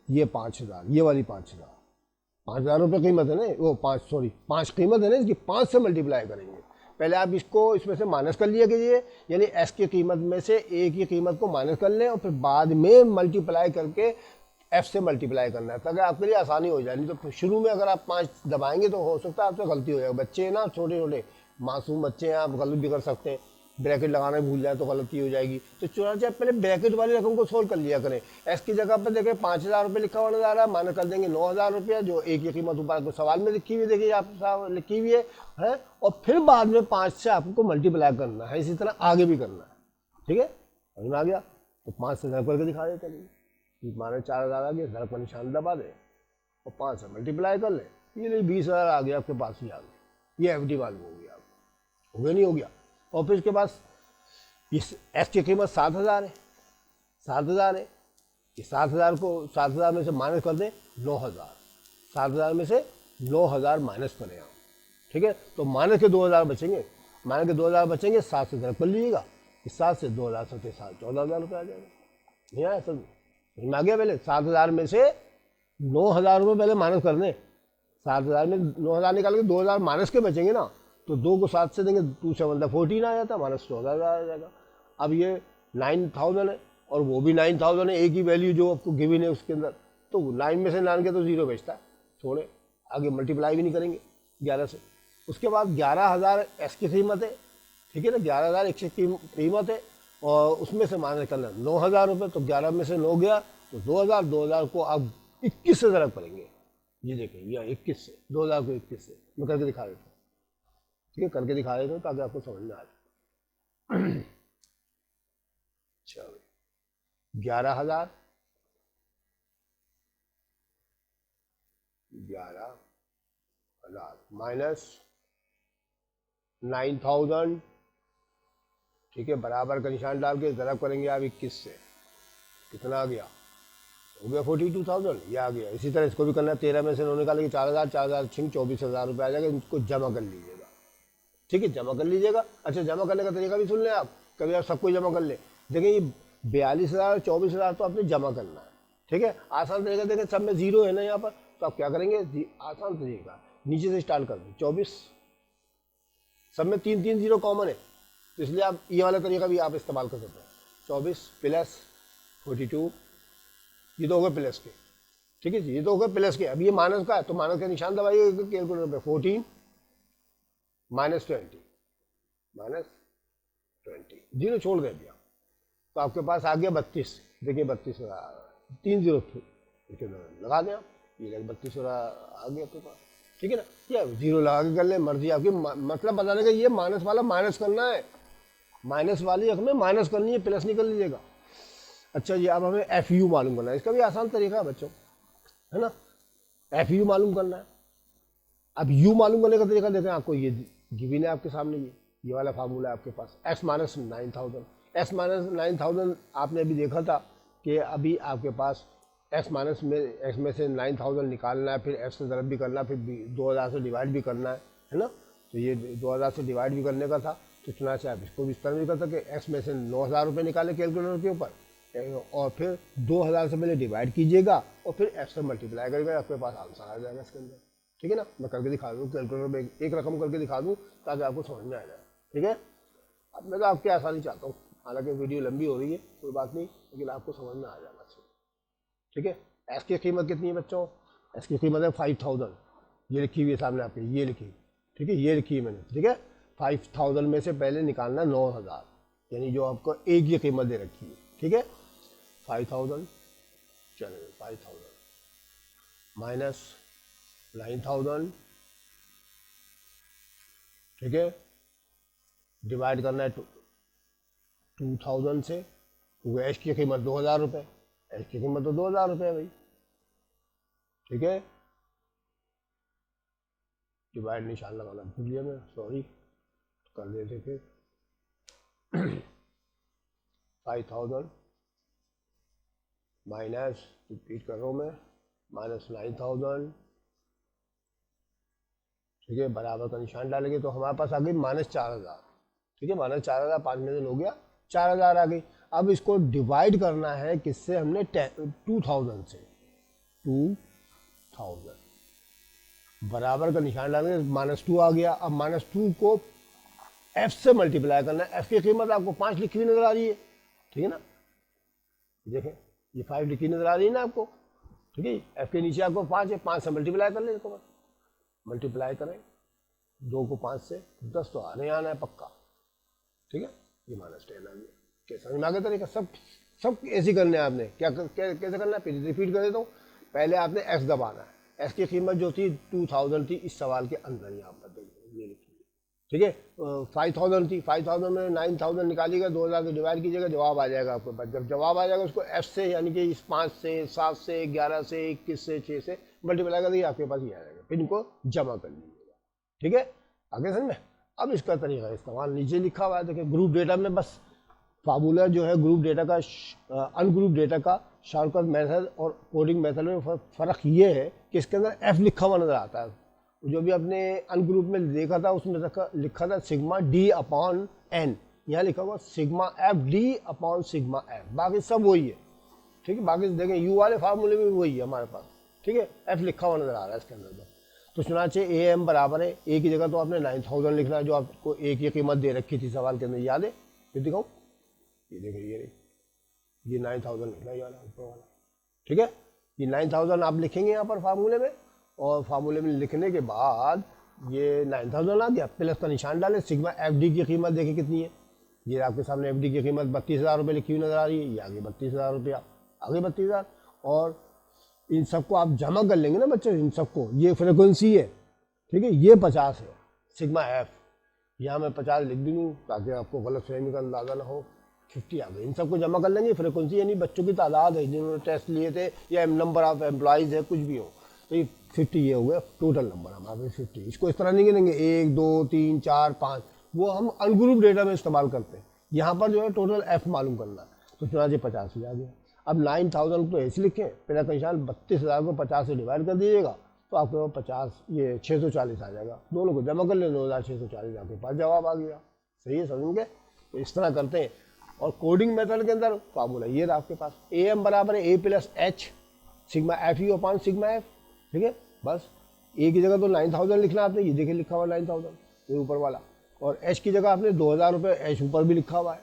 ये 5000, ये वाली 5000 रुपये कीमत है ना, वो 5 कीमत है ना इसकी, 5 से मल्टीप्लाई करेंगे। पहले आप इसको इसमें से माइनस कर लिया कीजिए, यानी S की कीमत में से A की कीमत को माइनस कर लें और फिर बाद में मल्टीप्लाई करके F से मल्टीप्लाई करना है, ताकि आपके लिए आसानी हो जाए। नहीं तो शुरू में अगर आप 5 दबाएंगे तो हो सकता है आपसे गलती हो जाएगी। बच्चे हैं ना, छोटे छोटे मासूम बच्चे हैं, आप गलत भी कर सकते हैं। ब्रैकेट लगाना भूल जाए तो गलती हो जाएगी। तो चुनाचे पहले ब्रैकेट वाली रकम को सोल्व कर लिया करें। एस की जगह पर देखें 5000 रुपये लिखा हुआ जा रहा है, माइनस कर देंगे 9000 रुपये, जो एक की कीमत ऊपर आपको सवाल में लिखी हुई, देखिए आप लिखी हुई है। और फिर बाद में 5 से आपको मल्टीप्लाई करना है, इसी तरह आगे भी करना है। ठीक है, समझ में आ गया। तो 5 से करके दिखा देते हैं, माने 4000 आ गया, धड़क पर निशान दबा दें और 5 से मल्टीप्लाई कर लें, ये नहीं 20000 आ गया आपके पास ही आ गया। ये FD वाली हो गया, हो गया नहीं हो गया। और फिर इसके बाद इस F की कीमत 7000 है, 7000 है। इस 7000 में से माइनस कर दें 9000, 7000 में से 9000 माइनस करें आप। ठीक है, तो माइनस के 2000 बचेंगे, 7 से धड़क कर लीजिएगा, इस 7 से 2000 7 14000 रुपये आ जाएगा। नहीं आया सब आ गया। पहले 7000 में से 9000 रुपये पहले माइनस कर दें, 7000 में 9000 निकाल के 2000 माइनस के बचेंगे ना, तो 2 को 7 से देंगे, 2 7 14 आ जाता, -14000 आ जाएगा। अब ये 9000 है और वो भी 9000 है, एक ही वैल्यू जो आपको गिवन है उसके अंदर, तो 9 में से 9 के तो 0 बचता है, छोड़े, आगे मल्टीप्लाई भी नहीं करेंगे। 11 से। उसके बाद 11,000 एस की कीमत है, ठीक है ना, 11,000 एक्स की कीमत है और उसमें से माइनस करना 9,000 रुपये, तो 11 में से 9 गया तो 2,000 को आप 21 से ज़रा करेंगे। ये देखिए ये 21 से, 2,000 को 21 से मैं करके दिखा देता हूँ, ठीक है, करके दिखा देता हूँ ताकि आपको समझ में आ जाए। चलो 11,000 माइनस 9,000, ठीक है, बराबर का निशान डाल के ज़रा करेंगे आप 21 से, कितना आ गया, हो गया 42,000, ये आ गया। इसी तरह इसको भी करना है, 13 में से 9 निकालेंगे 4,000, 4,000 छिंग 24,000 रुपये आ जाएगा, इसको जमा कर लीजिएगा, ठीक है, जमा कर लीजिएगा। अच्छा जमा करने का तरीका भी सुन लें आप, कभी आप सबको जमा कर लें। देखिए ये 42,000 24,000 तो आपने जमा करना है, ठीक है, आसान तरीका। देखें सब में जीरो है ना यहाँ पर, तो आप क्या करेंगे, आसान तरीका नीचे से स्टार्ट कर दें, 24, सब में 3 जीरो कॉमन है, तो इसलिए आप ये वाला तरीका भी आप इस्तेमाल कर सकते हैं। 24 प्लस 42, ये तो हो गए प्लस के, ठीक है जी, ये तो हो गए प्लस के। अब ये माइनस का है तो माइनस का निशान दबाइए कैलकुलेटर पे, 14 -20 -20, जीरो छोड़ दे दिया तो आपके पास आ गया 32। देखिए 32 3 जीरो लगा दें आप, ये 32 आ गया आपके पास, ठीक है ना। या जीरो लगा के कर ले, मर्जी आपकी, मतलब बताने का ये माइनस वाला माइनस करना है, माइनस वाली रकम में माइनस करनी है, प्लस नहीं कर लीजिएगा। अच्छा जी अब हमें एफ यू मालूम करना है, इसका भी आसान तरीका है बच्चों, है ना, एफ यू मालूम करना है। अब यू मालूम करने का तरीका देखें आपको, ये गिवन है आपके सामने, ये वाला फार्मूला है आपके पास, एस माइनस 9,000, एस माइनस 9,000 आपने अभी देखा था कि अभी आपके पास एस माइनस में एक्स में से 9,000 निकालना है, फिर एफ से ज़रब भी करना है, फिर 2,000 से डिवाइड भी करना है ना। तो ये 2,000 से डिवाइड भी करने का था, तो चुनाचे आप इसको भी इस तरह भी कर सकते, एक्स में से 9,000 रुपये निकाले कैलकुलेटर के ऊपर, और फिर 2,000 से पहले डिवाइड कीजिएगा और फिर एफ से मल्टीप्लाई करेगा, आपके पास आंसर आ जाएगा इसके अंदर, ठीक है ना। मैं करके दिखा दूँ कैलकुलेटर में, एक रकम करके दिखा दूँ ताकि आपको समझ में आ जाए, ठीक है। अब मैं तो आपकी आसानी चाहता हूँ, हालांकि वीडियो लंबी हो रही है कोई बात नहीं, लेकिन आपको समझ में आ जाना चाहिए, ठीक है। एस की कीमत कितनी है बच्चों, एस की कीमत है 5,000, ये लिखी हुई है सामने आपके, ये लिखी, ठीक है, ये लिखी है मैंने, ठीक है। 5,000 में से पहले निकालना 9,000, यानी जो आपको ए की कीमत दे रखी है, ठीक है। 5,000, चलिए 5,000 माइनस 9,000, ठीक है, डिवाइड करना है 2,000 से, क्योंकि एच की कीमत 2,000 रुपये, एच की कीमत तो 2,000 रुपये है भाई, ठीक है। डिवाइड निशान लगाना भूल गया मैं, सॉरी, कर देते फिर। 5,000 माइनस, रिपीट कर रहा हूँ मैं, माइनस 9,000, ठीक है, बराबर का निशान डालेंगे तो हमारे पास आ गई -4,000, ठीक है, -4,000, 5 में से हो गया 4,000 आ गई। अब इसको डिवाइड करना है किससे, हमने 2,000 से, 2,000 बराबर का निशान डालेंगे, -2 आ गया। अब -2 को एफ से मल्टीप्लाई करना है, एफ की कीमत आपको 5 लिखी हुई नजर आ रही है, ठीक है ना, देखें ये 5 लिखी नजर आ रही है ना आपको, ठीक है, एफ के नीचे आपको 5 है, 5 से मल्टीप्लाई कर लें इसको, बस मल्टीप्लाई करें 2 को 5 से, 10 तो आने आना है पक्का, ठीक है, ये -10 आ गया। कैसे समझ में आ गया तरीका, सब सब ऐसे करने हैं आपने, कैसे करना है, फिर रिपीट कर देता हूँ। पहले आपने एक्स दबाना है, एक्स की कीमत जो थी 2,000 थी इस सवाल के अंदर, यहाँ पर देखिए ये लिखिए, ठीक है। 5,000 थी, 5,000 में 9,000 निकालिएगा, 2,000 से डिवाइड कीजिएगा, जवाब आ जाएगा आपके पास। जब जवाब आ जाएगा उसको एफ से, यानी कि इस 5 से, 7 से, 11 से, 21 से, 6 से मल्टीप्लाई कर दिए, आपके पास ये आ जाएगा, फिर इनको जमा कर लीजिएगा, ठीक है, आगे समझ में। अब इसका तरीका इस्तेमाल नीचे लिखा हुआ है, देखिए ग्रुप डेटा में बस फार्मूला जो है ग्रुप डेटा का, अनग्रुप डेटा का शॉर्टकट मेथड और कोडिंग मेथड में फ़र्क ये है कि इसके अंदर एफ लिखा हुआ नज़र आता है, जो भी अपने अनग्रुप में देखा था उसमें लिखा था सिग्मा डी अपॉन एन, यहाँ लिखा हुआ sigma F D upon sigma F, बाकी सब वही है, ठीक है। बाकी देखें यू वाले फार्मूले में भी वही है हमारे पास, ठीक है, एफ लिखा हुआ नज़र आ रहा है इसके अंदर। तो चुनाचे ए एम बराबर है, ए की जगह तो आपने 9,000 लिखना है, जो आपको ए की कीमत दे रखी थी सवाल के अंदर, याद है, फिर दिखाऊँ, ये देखिए ये 9,000 लिखना है वाला ऊपर वाला, ठीक है, ये 9,000 आप लिखेंगे यहाँ पर फार्मूले में, और फार्मूले में लिखने के बाद ये 9000 आ गया, प्लस का निशान डालें, सिग्मा FD की कीमत देखें कितनी है। ये आपके सामने FD की कीमत 32,000 रुपये लिखी हुई नज़र आ रही है, ये आगे 32,000 रुपया, आगे 32,000। और इन सबको आप जमा कर लेंगे ना बच्चों, इन सबको, ये फ्रिक्वेंसी है, ठीक है, ये 50 है सिग्मा F, यहाँ मैं 50 लिख दूँ ताकि आपको गलत फहमी का अंदाज़ा ना हो। 50 आ गए, इन सबको जमा कर लेंगे। फ्रिक्वेंसी यानी बच्चों की तादाद है जिन्होंने टेस्ट लिए थे, या नंबर ऑफ एम्प्लॉइज़ है, कुछ भी हो, तो ये 50 ये हो गया टोटल नंबर हमारे 50। इसको इस तरह नहीं गिनेंगे 1 2 3 4 5, वो हम अनग्रुप डेटा में इस्तेमाल करते हैं। यहाँ पर जो है टोटल F मालूम करना है, तो चुनाचे 50 ही आ गया। अब 9000 तो ऐसे लिखें, पहला का निशान 32,000 को 50 से डिवाइड कर दीजिएगा तो आपके पास 50 ये 640 आ जाएगा। दोनों को जमा कर ले, 9640 आपके पास जवाब आ गया। सही है, समझेंगे? तो इस तरह करते हैं। और कोडिंग मेथड के अंदर फार्मूला ये रहा आपके पास, AM बराबर है A plus H sigma FU upon sigma F, ठीक है। बस A की जगह तो 9000 लिखना आपने, ये देखिए लिखा हुआ 9000 ये ऊपर वाला, और H की जगह आपने 2000 रुपये H ऊपर भी लिखा हुआ है।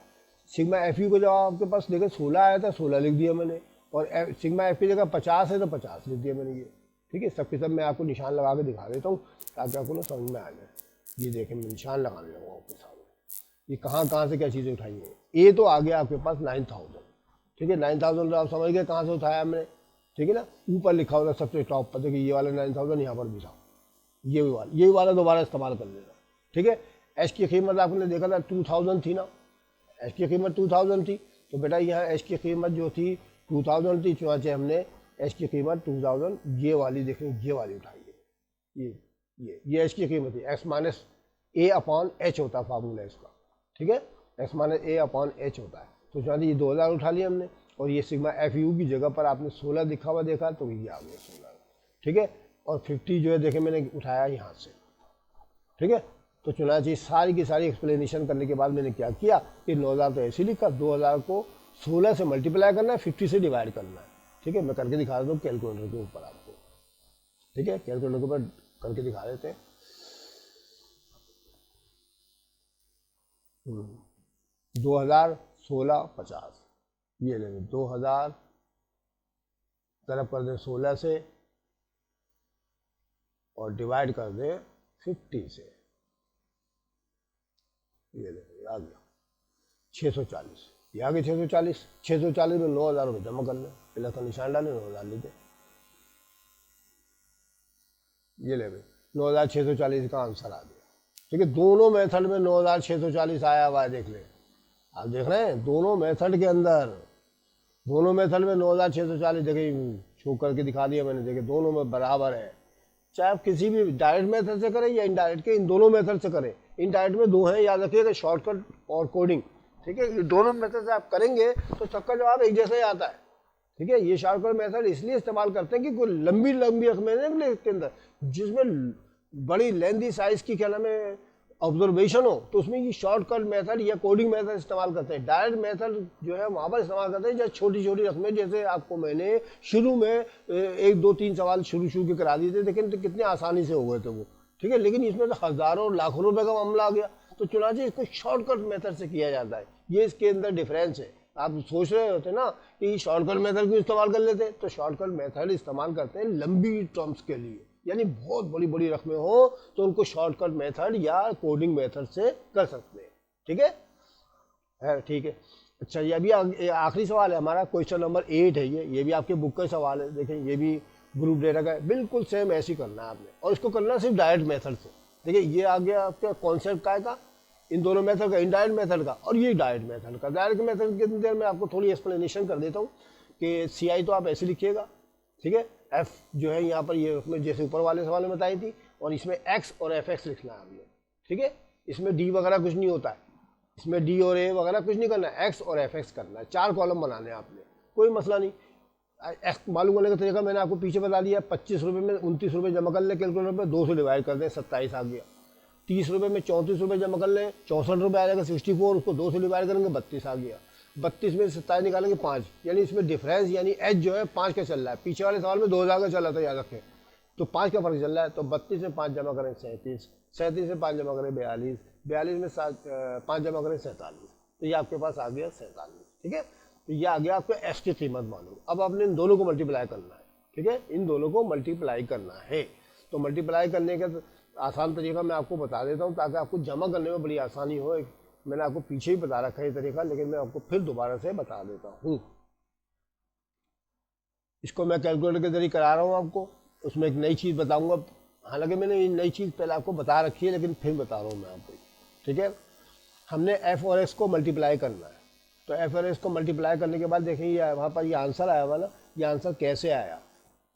सिग्मा FU को जवाब आपके पास देखें 16 आया था, 16 लिख दिया मैंने, और सिग्मा F की जगह 50 है तो 50 लिख दिया मैंने ये, ठीक है। सबके सब मैं आपको निशान लगा के दिखा देता हूँ ताकि आपको ना समझ में आ जाए। ये देखें मैं निशान लगाने लगा आपके सामने, ये कहाँ कहाँ से क्या चीज़ें उठाई हैं। ए तो आ गया आपके पास 9000, ठीक है। 9000 तो आप समझ गए कहाँ से उठाया हमने, ठीक है ना। ऊपर लिखा होता सबसे टॉप पर, देखिए ये वाला 9000 यहाँ पर भी था, ये वाला दोबारा इस्तेमाल कर लेना, ठीक है। एच की कीमत आपने देखा था 2000 थी ना, एच की कीमत 2000 थी, तो बेटा यहाँ एच की कीमत जो थी 2000 थी, चुनाचे हमने एच की कीमत 2000 ये वाली देखें, ये वाली उठाई है, ये एच की कीमत है। एक्स माइनस ए अपॉन एच होता है फार्मूला इसका, ठीक है। एक्स माइनस ए अपॉन एच होता है, तो चुनाचे ये 2000 उठा लिया हमने, और ये सिग्मा FU की जगह पर आपने 16 लिखा हुआ देखा तो ये आ गया 16, ठीक है। और 50 जो है देखें मैंने उठाया यहाँ से, ठीक है। तो चुनाचे सारी की सारी एक्सप्लेनेशन करने के बाद मैंने क्या किया कि 9000 तो ऐसे लिखा, 2000 को 16 से मल्टीप्लाई करना है, 50 से डिवाइड करना है, ठीक है। मैं करके दिखा देता हूँ कैलकुलेटर के ऊपर आपको, ठीक है। कैलकुलेटर के ऊपर करके दिखा देते हैं। 2016 50, ये लेंगे 2000 तरफ कर दें 16 से और डिवाइड कर दें 50 से, ये ले आ गया 640, ये आ गया 640। 640 में 9000 रुपये जमा कर लें, पहले का निशान डालें, 9000 लेते, ये ले भाई 9640 का आंसर आ गया, ठीक है। दोनों मेथड में 9640 आया हुआ है, देख लें, आप देख रहे हैं दोनों मेथड के अंदर, दोनों मेथड में 9640 देखिए छू करके दिखा दिया मैंने, देखिए दोनों में बराबर है। चाहे आप किसी भी डायरेक्ट मेथड से करें या इनडायरेक्ट के, इन दोनों मेथड से करें। इनडायरेक्ट में दो हैं, याद रखिएगा, शॉर्टकट और कोडिंग, ठीक है। ये दोनों मेथड से आप करेंगे तो सबका जवाब एक जैसा ही आता है, ठीक है। ये शॉर्टकट मेथड इसलिए इस्तेमाल करते हैं कि कोई लंबी लंबी रकमें के अंदर जिसमें बड़ी लेंथी साइज की क्या नाम है ऑब्जर्वेशन हो, तो उसमें ये शॉर्टकट मेथड या कोडिंग मेथड इस्तेमाल करते हैं। डायरेक्ट मेथड जो है वहाँ पर इस्तेमाल करते हैं जैसे छोटी छोटी रकमें, जैसे आपको मैंने शुरू में 1 2 3 सवाल शुरू के करा दिए थे, लेकिन तो कितने आसानी से हो गए थे वो, ठीक है। लेकिन इसमें तो हज़ारों लाखों रुपए का मामला आ गया, तो चुनाचे इसको शॉर्टकट मेथड से किया जाता है, ये इसके अंदर डिफरेंस है। आप सोच रहे होते ना कि शॉर्टकट मेथड क्यों इस्तेमाल कर लेते हैं, तो शॉर्टकट मेथड इस्तेमाल करते हैं लंबी टर्म्स के लिए, यानी बहुत बड़ी बड़ी रकमें हो तो उनको शॉर्टकट मेथड या कोडिंग मेथड से कर सकते हैं, ठीक है, ठीक है। अच्छा, ये अभी आखिरी सवाल है हमारा, क्वेश्चन नंबर 8 है ये भी आपके बुक का सवाल है। देखें ये भी ग्रुप डेटा का है, बिल्कुल सेम ऐसे ही करना है आपने, और इसको करना सिर्फ डायरेक्ट मेथड से। देखिए ये आ गया आपका कॉन्सेप्ट काय का, इन दोनों मेथड का, इनडायरेक्ट मेथड का, और ये डायरेक्ट मेथड का। डायरेक्ट मेथड के अंदर मैं आपको थोड़ी एक्सप्लेनेशन कर देता हूँ कि CI तो आप ऐसे लिखिएगा, ठीक है। F जो है यहाँ पर ये जैसे ऊपर वाले सवाल में बताई थी, और इसमें X और FX लिखना है आपने, ठीक है। इसमें D वगैरह कुछ नहीं होता है, इसमें D और A वगैरह कुछ नहीं करना है, X और FX करना है। 4 कॉलम बनाने हैं आपने, कोई मसला नहीं। X मालूम करने का तरीका मैंने आपको पीछे बता दिया। 25 रुपये में 29 रुपये जमा कर ले कैलकुलेटर पे, 2 से डिवाइड कर दें, 27 आ गया। 30 रुपये में 34 रुपये जमा कर लें, 64 रुपये आ जाएगा, 64, उसको 2 से डिवाइड करेंगे, 32 आ गया। 32 में 27 निकालेंगे 5, यानी इसमें डिफरेंस यानी एच जो है 5 का चल रहा है। पीछे वाले सवाल में 2000 का चल रहा था, याद रखें, तो 5 का फर्क चल रहा है। तो 32 में 5 जमा करें 37, 37 में 5 जमा करें 42, 42 में 5 जमा करें 47, तो ये आपके पास आ गया 47, ठीक है। तो ये आ गया आपको एस की कीमत मालूम। अब आपने इन दोनों को मल्टीप्लाई करना है, ठीक है, इन दोनों को मल्टीप्लाई करना है। तो मल्टीप्लाई करने के आसान तरीका मैं आपको बता देता हूँ ताकि आपको जमा करने में बड़ी आसानी हो। मैंने आपको पीछे ही बता रखा है ये तरीका, लेकिन मैं आपको फिर दोबारा से बता देता हूँ। इसको मैं कैलकुलेटर के जरिए करा रहा हूँ आपको। उसमें एक नई चीज़ बताऊँगा, हालांकि मैंने ये नई चीज़ पहले आपको बता रखी है, लेकिन फिर बता रहा हूँ मैं आपको। ठीक है, हमने एफ और एक्स को मल्टीप्लाई करना है। तो एफ और एक्स को मल्टीप्लाई करने के बाद देखें ये वहाँ पर ये आंसर आया हुआ ना, ये आंसर कैसे आया।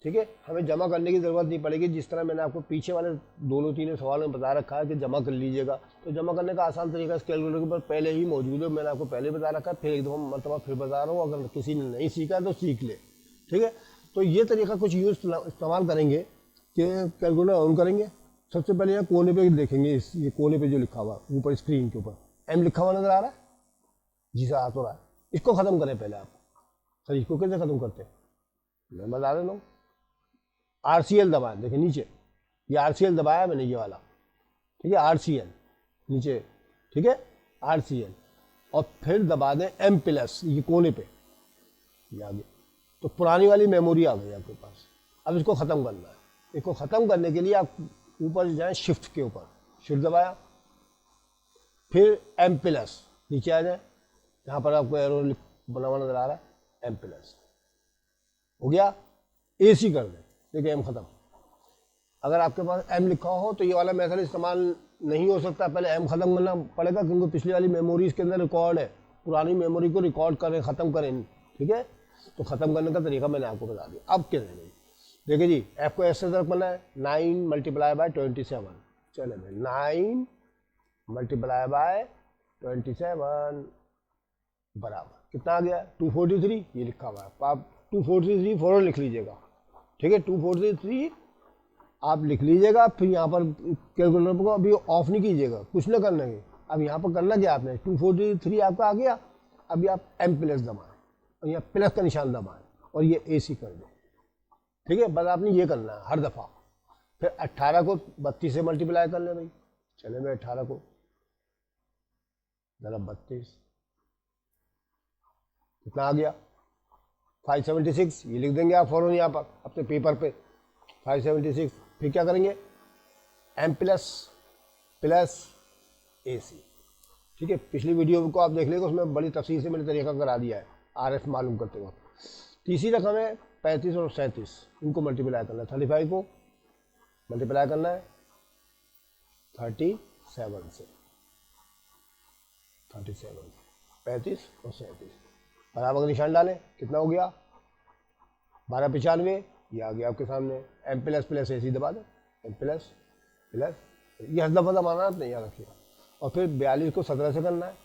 ठीक है, हमें जमा करने की ज़रूरत नहीं पड़ेगी। जिस तरह मैंने आपको पीछे वाले दोनों तीनों सवाल में बता रखा है कि जमा कर लीजिएगा, तो जमा करने का आसान तरीका इस कैलकुलेटर के ऊपर पहले ही मौजूद है। मैंने आपको पहले बता रखा है, फिर एक दो मरतबा फिर बता रहा हूँ, अगर किसी ने नहीं सीखा है तो सीख ले। ठीक है, तो ये तरीका कुछ यूज़ इस्तेमाल करेंगे कि कैलकुलेटर ऑन करेंगे। सबसे पहले यहाँ कोने पे देखेंगे, इस ये कोने पे जो लिखा हुआ ऊपर स्क्रीन के ऊपर एम लिखा हुआ नजर आ रहा है, जी सर आ तो रहा है। इसको ख़त्म करें पहले आप। सर इसको कैसे ख़त्म करते हैं मैं बता देता हूँ। RCL दबाएं, देखिए नीचे ये RCL दबाया मैंने ये वाला। ठीक है, RCL नीचे, ठीक है RCL, और फिर दबा दें M+, ये कोने पे, ये आ गया। तो पुरानी वाली मेमोरी आ गई आपके पास। अब इसको ख़त्म करना है। इसको ख़त्म करने के लिए आप ऊपर जाएं, शिफ्ट के ऊपर शिफ्ट दबाया, फिर M+, नीचे आ जाए, यहाँ पर आपको एरो बना हुआ नजर आ रहा है, M+ हो गया। AC कर दें, देखिए M ख़त्म। अगर आपके पास M लिखा हो तो ये वाला मेथड इस्तेमाल नहीं हो सकता, पहले M ख़त्म करना पड़ेगा, क्योंकि पिछली वाली मेमोरी इसके अंदर रिकॉर्ड है। पुरानी मेमोरी को रिकॉर्ड करें, ख़त्म करें। ठीक है, तो ख़त्म करने का तरीका मैंने आपको बता दिया। अब क्या देंगे, देखिए जी F को ऐसे तरफ करना है, 9 × 27। चले भाई 9 × 27 बराबर कितना आ गया, 243। ये लिखा हुआ है, आप 243 फौरन लिख लीजिएगा। ठीक है, 243 आप लिख लीजिएगा। फिर यहाँ पर कैलकुलेटर को अभी ऑफ नहीं कीजिएगा, कुछ ना करना है। अब यहाँ पर करना क्या आपने, 243 आपका आ गया। अभी आप M+ दबाएं और यहाँ प्लस का निशान दबाएं और ये AC कर दें। ठीक है, बस आपने ये करना है हर दफ़ा। फिर 18 को 32 से मल्टीप्लाई कर लें भाई। चले मैं 18 को ज़रा 32, कितना आ गया 576। ये लिख देंगे आप फौरन यहाँ पर अपने पेपर पे 576। फिर क्या करेंगे, M+ AC। ठीक है, पिछली वीडियो को आप देख लेंगे, उसमें बड़ी तफसील से मैंने तरीका करा दिया है RF मालूम करते वक्त। तीसरी रकम है 35 और 37, इनको मल्टीप्लाई करना है। 35 को मल्टीप्लाई करना है 37 से, 35 और 37 बराबर का निशान डालें। कितना हो गया 1295। ये आ गया आपके सामने। M++ AC दबा दें, M++ ये हर दफ़ा दबाना नहीं, याद रखिएगा। और फिर 42 को 17 से करना है।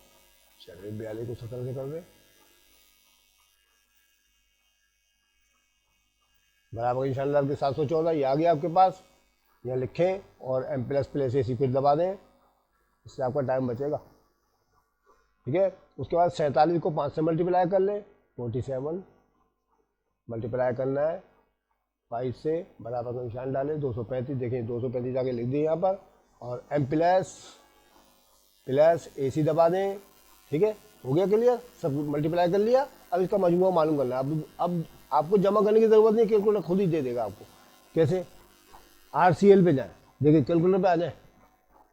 चलिए 42 को 17 से कर दें, बराबर का निशान डाल के 714। ये आ गया आपके पास, यहाँ लिखें और M++ AC फिर दबा दें, इससे आपका टाइम बचेगा। ठीक है, उसके बाद 47 को 5 से मल्टीप्लाई कर लें, 47 मल्टीप्लाई करना है 5 से, बराबर का निशान डालें 235। देखें 235 आगे लिख दिए यहाँ पर, और M++ AC दबा दें। ठीक है, हो गया क्लियर, सब मल्टीप्लाई कर लिया। अब इसका मजमूआ मालूम करना है। अब आपको जमा करने की ज़रूरत नहीं, कैलकुलेटर खुद ही दे देगा आपको। कैसे, RCL पे जाएं, देखिए कैलकुलेटर पे आ जाएं,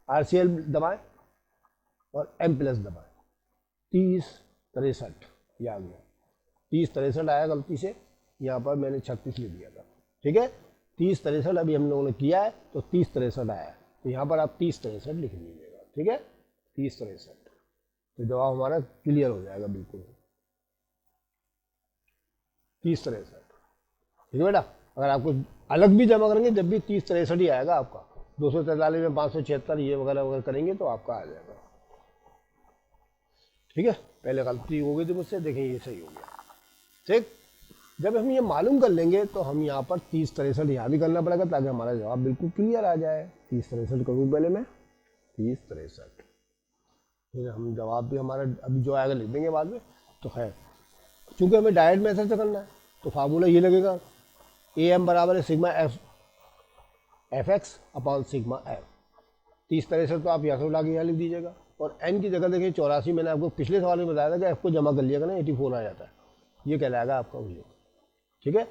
RCL दबाएं और M+ दबाएं। 30 63 ये आ गया, 30 63 आया, गलती से यहाँ पर मैंने 36 लिख दिया था। ठीक है, 30 63 अभी हम लोगों ने किया है, तो 30 63 आया है, तो यहाँ पर आप 30 63 लिख लीजिएगा। ठीक है, 30 63, तो जवाब हमारा क्लियर हो जाएगा बिल्कुल, 30 63। ठीक है बेटा, अगर आपको अलग भी जमा करेंगे जब भी 30 63 ही आएगा आपका। 243 में 576 ये वगैरह वगैरह करेंगे तो आपका आ जाएगा। ठीक है, पहले गलती हो गई थी मुझसे, देखें ये सही हो गया। ठीक, जब हम ये मालूम कर लेंगे तो हम यहाँ पर 30 63 यहाँ भी करना पड़ेगा, ताकि हमारा जवाब बिल्कुल क्लियर आ जाए। 30 63 करूँ पहले मैं, 30 63, फिर हम जवाब भी हमारा अभी जो आएगा लिख देंगे बाद में। तो है, चूँकि हमें डायरेक्ट मेथड से करना है, तो फार्मूला ये लगेगा, AM बराबर है sigma FX upon sigma F। 30 63 तो आप यहाँ से उठा के यहाँ लिख दीजिएगा, और N की जगह देखिए 84, मैंने आपको पिछले सवाल में बताया था कि F को जमा कर लिएगा ना 84 आ जाता है, ये कहलाएगा आपका वही। ठीक है,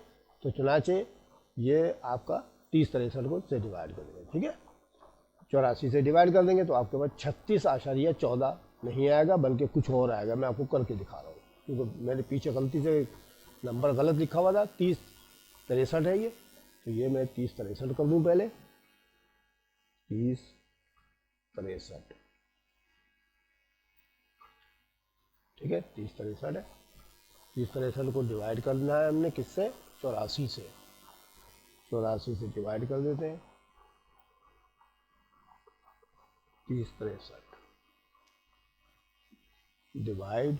तो चुनाचे ये आपका 30 63 को से डिवाइड कर देगा। ठीक है, 84 से डिवाइड कर देंगे तो आपके पास 36.14 नहीं आएगा, बल्कि कुछ और आएगा। मैं आपको करके दिखा रहा हूँ, क्योंकि मेरे पीछे गलती से नंबर गलत लिखा हुआ था। 3063 है ये, तो ये मैं 3063 कर दूँ पहले। 3063, ठीक है, 3063 है। 3063 को डिवाइड करना है हमने किससे? 84 से। 84 से डिवाइड कर देते हैं। 3063 डिवाइड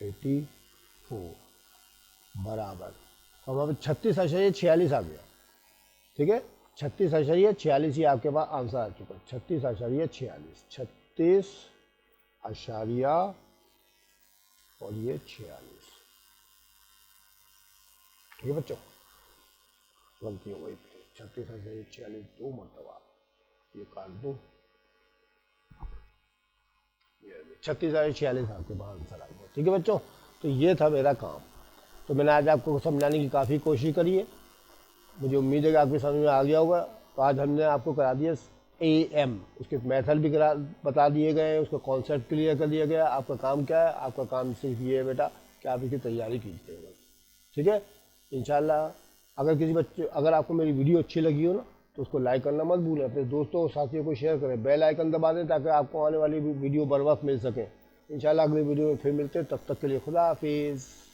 84 बराबर, हमारे 36.46 आ गया। ठीक है, 36.46 ही आपके पास आंसर आ चुका है। 36.46, 36 और ये 46। ठीक है बच्चों, गलती हो गई। 36.46 दो मरतबा ये काट दो, 36.46 आपके पास आंसर आ गया। ठीक है बच्चों, तो ये था मेरा काम। तो मैंने आज आपको समझाने की काफ़ी कोशिश करी है, मुझे उम्मीद है कि आपकी समझ में आ गया होगा। तो आज हमने आपको करा दिया AM, उसके मेथड भी बता दिए गए, उसका कॉन्सेप्ट क्लियर कर दिया गया। आपका काम क्या है? आपका काम सिर्फ ये है बेटा कि आप इसकी तैयारी कीजिए बस। ठीक है, इंशाल्लाह। अगर आपको मेरी वीडियो अच्छी लगी हो ना, तो उसको लाइक करना मत भूलें। अपने दोस्तों और साथियों को शेयर करें, बेल आइकन दबा दें ताकि आपको आने वाली वीडियो बर वक्त मिल सकें। इंशाल्लाह अगली वीडियो में फिर मिलते हैं, तब तक के लिए खुदा हाफिज़।